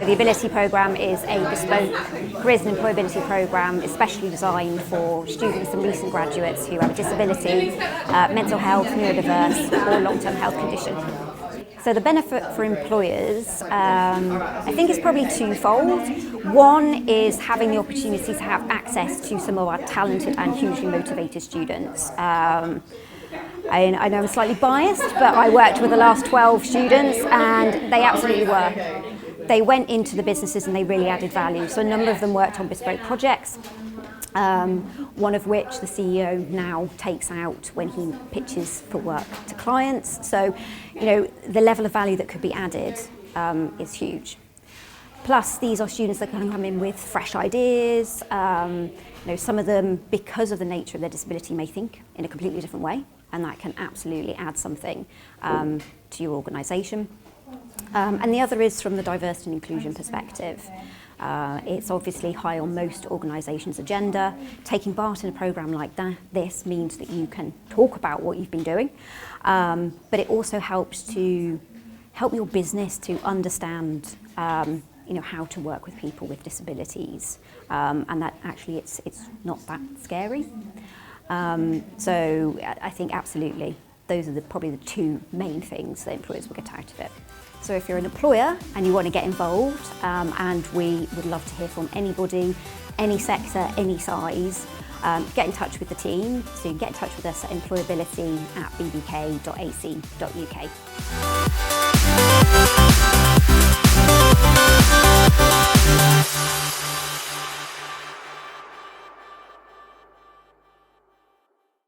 The Ability Programme is a bespoke careers and employability programme especially designed for students and recent graduates who have a disability, mental health, neurodiverse or long-term health condition. So the benefit for employers, I think is probably twofold. One is having the opportunity to have access to some of our talented and hugely motivated students. I know I'm slightly biased, but I worked with the last 12 students and they absolutely were. They went into the businesses and they really added value. So a number of them worked on bespoke projects, one of which the CEO now takes out when he pitches for work to clients. So, the level of value that could be added is huge. Plus, these are students that can come in with fresh ideas. Some of them, because of the nature of their disability, may think in a completely different way, and that can absolutely add something to your organisation. And the other is from the diversity and inclusion perspective. It's obviously high on most organisations' agenda. Taking part in a programme like this means that you can talk about what you've been doing, but it also helps your business to understand how to work with people with disabilities, and that actually it's not that scary. So I think absolutely those are probably the two main things that employers will get out of it. So if you're an employer and you want to get involved, and we would love to hear from anybody, any sector, any size, get in touch with the team. So you can get in touch with us at employability@bbk.ac.uk.